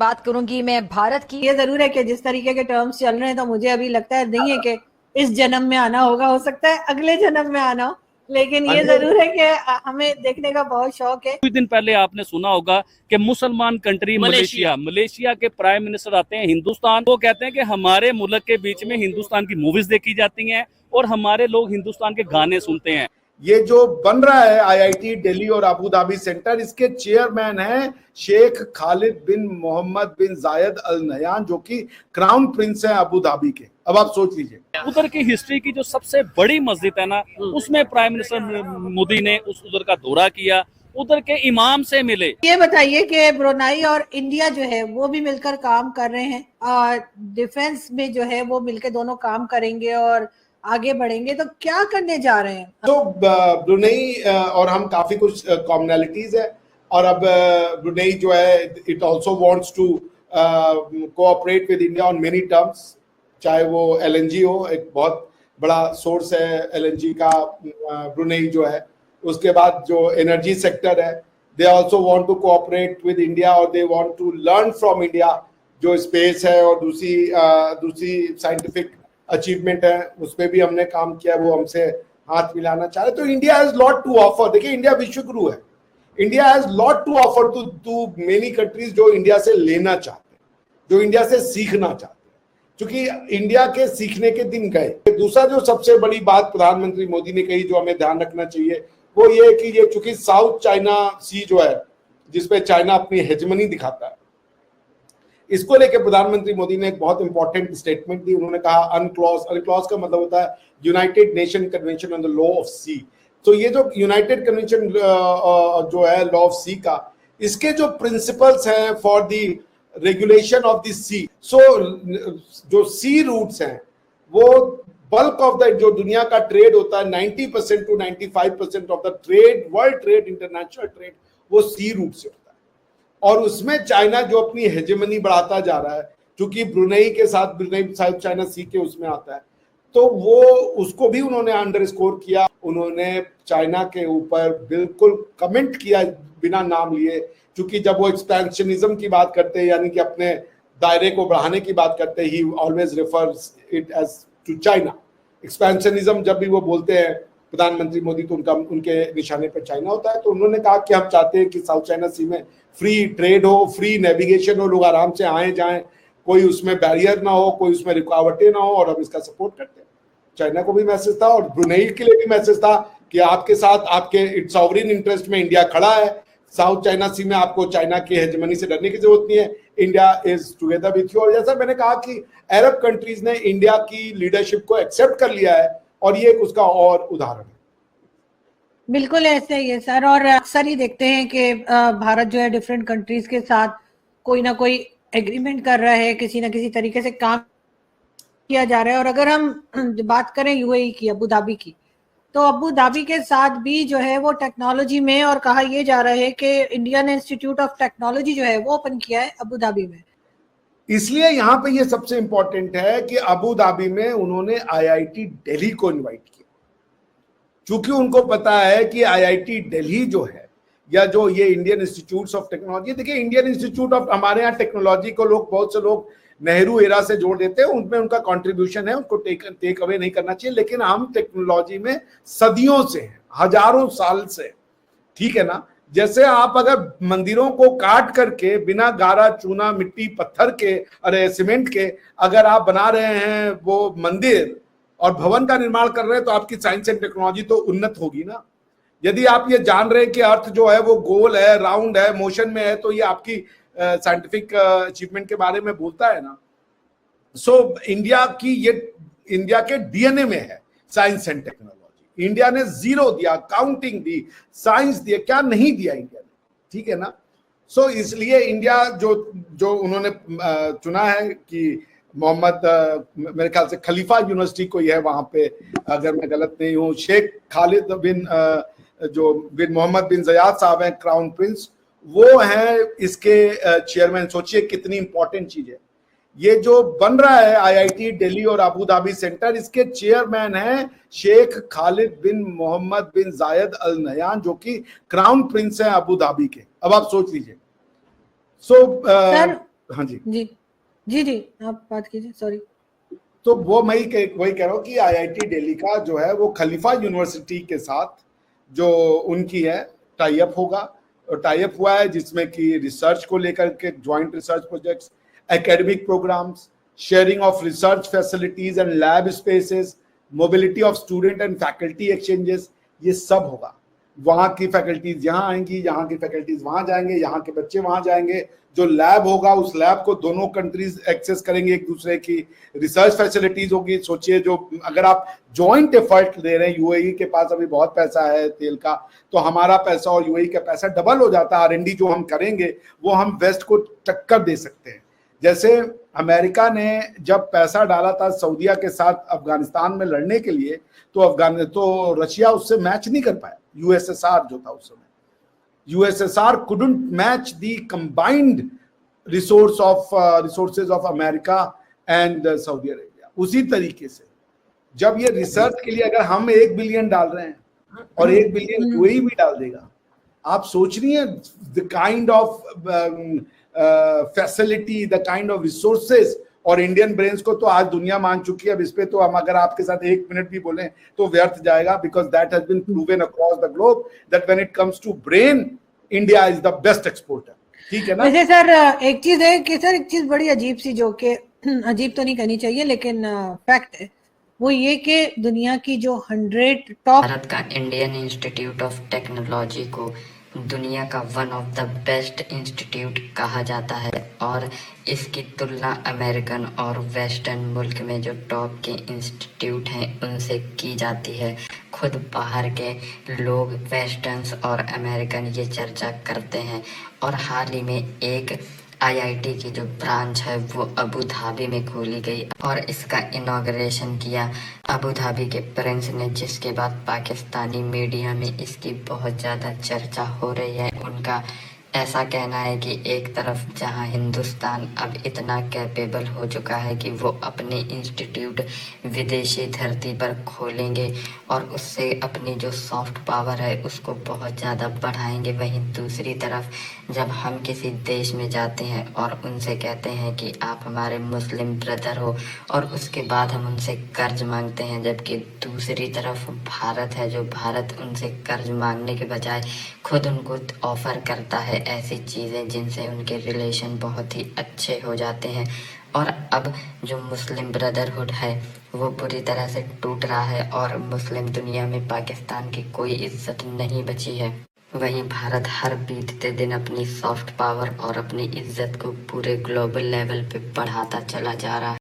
बात करूंगी मैं भारत की। ये जरूर है कि जिस तरीके के टर्म्स चल रहे हैं तो मुझे अभी लगता है नहीं है कि इस जन्म में आना होगा, हो सकता है अगले जन्म में आना हो, लेकिन ये जरूर है कि हमें देखने का बहुत शौक है। कुछ दिन पहले आपने सुना होगा कि मुसलमान कंट्री मलेशिया के प्राइम मिनिस्टर आते हैं हिंदुस्तान। वो कहते हैं कि हमारे मुल्क के बीच में हिंदुस्तान की मूवीज देखी जाती हैं और हमारे लोग हिंदुस्तान के गाने सुनते हैं। ये जो बन रहा है आईआईटी दिल्ली और अबू धाबी सेंटर, इसके चेयरमैन हैं शेख खालिद बिन मोहम्मद बिन जायद अल नहयान, जो कि क्राउन प्रिंस हैं अबू धाबी के। अब आप सोच लीजिए, उधर की हिस्ट्री की जो सबसे बड़ी मस्जिद है ना, उसमें प्राइम मिनिस्टर मोदी ने उधर का दौरा किया, उधर के इमाम से मिले। ये बताइए कि ब्रुनेई और इंडिया जो है वो भी मिलकर काम कर रहे हैं और डिफेंस में जो है वो मिलकर दोनों काम करेंगे और आगे बढ़ेंगे, तो क्या करने जा रहे हैं? तो ब्रुनेई और हम काफी कुछ कॉमनैलिटीज है, और अब ब्रुनेई जो है it also wants to cooperate with India on many terms, चाहे वो एलएनजी हो, एक बहुत बड़ा सोर्स है एलएनजी का ब्रुनेई जो है। उसके बाद जो एनर्जी सेक्टर है, they also want to cooperate with India और they want to learn from India, जो स्पेस है और दूसरी साइंटिफिक अचीवमेंट है, उस पर भी हमने काम किया, वो हमसे हाथ मिलाना चाह रहे। तो India has lot to offer. देखिए, इंडिया विश्व गुरु है, India has lot to offer to many countries जो इंडिया से लेना चाहते हैं, जो इंडिया से सीखना चाहते हैं, क्योंकि इंडिया के सीखने के दिन गए। दूसरा जो सबसे बड़ी बात प्रधानमंत्री मोदी ने कही, जो हमें ध्यान रखना चाहिए, वो ये कि ये चूंकि साउथ चाइना सी जो है, जिसपे चाइना अपनी हेजमनी दिखाता है, इसको लेकर प्रधानमंत्री मोदी ने एक बहुत इंपॉर्टेंट स्टेटमेंट दी। उन्होंने कहा अनक्लॉज का मतलब होता है United Nation Convention on the law of sea. तो ये जो यूनाइटेड कन्वेंशन जो है लॉ ऑफ सी का, इसके जो प्रिंसिपल्स हैं for the regulation of the sea, so जो सी रूट्स हैं, वो बल्क ऑफ द जो दुनिया का ट्रेड होता है 90% to 95% of the trade, world trade, international trade, वो सी रूट से होता है। और उसमें चाइना जो अपनी हेजेमनी बढ़ाता जा रहा है, क्योंकि ब्रुनेई के साथ, ब्रुनेई साउथ चाइना सी के उसमें आता है, तो वो उसको भी उन्होंने अंडरस्कोर किया। उन्होंने चाइना के ऊपर बिल्कुल कमेंट किया बिना नाम लिए, क्योंकि जब वो एक्सपेंशनिज्म की बात करते हैं, यानी कि अपने दायरे को बढ़ाने की बात करते हैं, he always refers it as to China. Expansionism जब भी वो बोलते हैं प्रधानमंत्री मोदी, तो उनके निशाने पर चाइना होता है। तो उन्होंने कहा कि हम चाहते हैं कि साउथ चाइना सी में फ्री ट्रेड हो, फ्री नेविगेशन हो, लोग आराम से आए जाएं, कोई उसमें बैरियर ना हो, कोई उसमें रुकावटें ना हो, और हम इसका सपोर्ट करते हैं। चाइना को भी मैसेज था और ब्रुनेई के लिए भी मैसेज था कि आपके साथ, आपके सॉवरेन इंटरेस्ट में इंडिया खड़ा है। साउथ चाइना सी में आपको चाइना की हेजमनी से डरने की जरूरत नहीं है, India is together with you. और जैसा मैंने कहा कि अरब कंट्रीज ने इंडिया की लीडरशिप को एक्सेप्ट कर लिया है, और ये उसका और उदाहरण है। बिल्कुल ऐसे ही है सर, और अक्सर ही देखते हैं कि भारत जो है डिफरेंट कंट्रीज के साथ कोई ना कोई एग्रीमेंट कर रहा है, किसी ना किसी तरीके से काम किया जा रहा है। और अगर हम बात करें यूएई की, अबू धाबी की, तो अबू धाबी के साथ भी जो है वो टेक्नोलॉजी में, और कहा यह जा रहा है कि इंडियन इंस्टीट्यूट ऑफ टेक्नोलॉजी जो है वो ओपन किया है अबू धाबी में। इसलिए यहाँ पे ये सबसे इंपॉर्टेंट है कि अबू धाबी में उन्होंने आईआईटी दिल्ली को इनवाइट किया, क्योंकि उनको पता है कि आईआईटी दिल्ली जो है, या जो ये इंडियन इंस्टीट्यूट्स ऑफ टेक्नोलॉजी, देखिए इंडियन इंस्टीट्यूट ऑफ, हमारे यहाँ टेक्नोलॉजी को लोग, बहुत से लोग नेहरू एरा से जोड़ देते हैं, उनमें उनका कंट्रीब्यूशन है, उनको टेक अवे नहीं करना चाहिए, लेकिन हम टेक्नोलॉजी में सदियों से हैं, हजारों साल से, ठीक है ना। जैसे आप अगर मंदिरों को काट करके बिना गारा, चूना, मिट्टी, पत्थर के, अरे सीमेंट के, अगर आप बना रहे हैं वो मंदिर और भवन का निर्माण कर रहे हैं, तो आपकी साइंस एंड टेक्नोलॉजी तो उन्नत होगी ना। यदि आप ये जान रहे हैं कि अर्थ जो है वो गोल है, राउंड है, मोशन में है, तो ये आपकी साइंटिफिक अचीवमेंट के बारे में बोलता है ना। सो इंडिया की, ये इंडिया के डीएनए में है साइंस एंड टेक्नोलॉजी। इंडिया ने जीरो दिया, काउंटिंग दी, साइंस दिया, क्या नहीं दिया इंडिया ने, ठीक है ना। सो इसलिए इंडिया जो उन्होंने चुना है कि मोहम्मद, मेरे ख्याल से खलीफा यूनिवर्सिटी कोई है वहां पे, अगर मैं गलत नहीं हूँ, शेख खालिद बिन मोहम्मद बिन जयाद साहब हैं, क्राउन प्रिंस, वो हैं इसके चेयरमैन। सोचिए कितनी इंपॉर्टेंट चीज है। ये जो बन रहा है आईआईटी दिल्ली और अबू धाबी सेंटर, इसके चेयरमैन हैं शेख खालिद बिन मोहम्मद बिन जायद अल नहयान, जो कि क्राउन प्रिंस हैं अबू धाबी के। अब आप सोच लीजिए। हाँ जी, जी जी जी, आप बात कीजिए, सॉरी। तो वो वही कह रहा हूँ कि आईआईटी दिल्ली का जो है वो खलीफा यूनिवर्सिटी के साथ जो उनकी है टाई अप होगा, और टाई अप हुआ है जिसमें कि रिसर्च को लेकर के joint research projects, academic programs, sharing of research facilities and lab spaces, mobility of student and faculty exchanges, ये सब होगा। वहाँ की फैकल्टीज यहाँ आएंगी, यहाँ की फैकल्टीज वहाँ जाएंगे, यहाँ के बच्चे वहाँ जाएंगे। जो लैब होगा उस लैब को दोनों कंट्रीज एक्सेस करेंगे एक दूसरे की। रिसर्च फैसिलिटीज होगी, सोचिए जो अगर आप जॉइंट एफर्ट दे रहे हैं, यूएई के पास अभी बहुत पैसा है तेल का, तो हमारा पैसा और यूएई का पैसा डबल हो जाता है। आर&डी जो हम करेंगे वो हम वेस्ट को टक्कर दे सकते हैं। जैसे अमेरिका ने जब पैसा डाला था सऊदीया के साथ अफगानिस्तान में लड़ने के लिए, तो रशिया उससे मैच नहीं कर पाया। यूएसएसआर जो था उस समय, USSR couldn't match the combined resources of America and Saudi Arabia। उसी तरीके से जब ये रिसर्च के लिए अगर हम 1 बिलियन डाल रहे हैं और 1 बिलियन यूएई भी डाल देगा, आप सोच रही हैं the kind of facility, the kind of resources. और इंडियन ब्रेन्स को तो आज दुनिया मान चुकी है। अब इस पे तो हम अगर आपके साथ 1 मिनट भी बोलें तो व्यर्थ जाएगा, because that has been proven across the globe that when it comes to brain, India is the best exporter. ठीक है ना? वैसे सर एक चीज है कि सर एक चीज बड़ी अजीब सी, जो कि अजीब तो नहीं कहनी चाहिए लेकिन फैक्ट है, वो ये कि दुनिया की जो 100 टॉप, भारत का इंडियन इंस्टीट्यूट ऑफ टेक्नोलॉजी को दुनिया का one of the best institute कहा जाता है, और इसकी तुलना अमेरिकन और वेस्टर्न मुल्क में जो टॉप के इंस्टीट्यूट हैं उनसे की जाती है। खुद बाहर के लोग वेस्टर्न्स और अमेरिकन ये चर्चा करते हैं। और हाल ही में एक आईआईटी की जो ब्रांच है वो अबू धाबी में खोली गई और इसका इनॉग्रेशन किया अबू धाबी के प्रिंस ने, जिसके बाद पाकिस्तानी मीडिया में इसकी बहुत ज़्यादा चर्चा हो रही है। उनका ऐसा कहना है कि एक तरफ जहां हिंदुस्तान अब इतना कैपेबल हो चुका है कि वो अपने इंस्टीट्यूट विदेशी धरती पर खोलेंगे और उससे अपनी जो सॉफ्ट पावर है उसको बहुत ज़्यादा बढ़ाएंगे, वहीं दूसरी तरफ जब हम किसी देश में जाते हैं और उनसे कहते हैं कि आप हमारे मुस्लिम ब्रदर हो और उसके बाद हम उनसे कर्ज मांगते हैं, जबकि दूसरी तरफ भारत है, जो भारत उनसे कर्ज मांगने के बजाय खुद उनको ऑफ़र करता है ऐसी चीज़ें जिनसे उनके रिलेशन बहुत ही अच्छे हो जाते हैं। और अब जो मुस्लिम ब्रदरहुड है वो पूरी तरह से टूट रहा है और मुस्लिम दुनिया में पाकिस्तान की कोई इज्जत नहीं बची है। वहीं भारत हर बीतते दिन अपनी सॉफ्ट पावर और अपनी इज्जत को पूरे ग्लोबल लेवल पे बढ़ाता चला जा रहा है।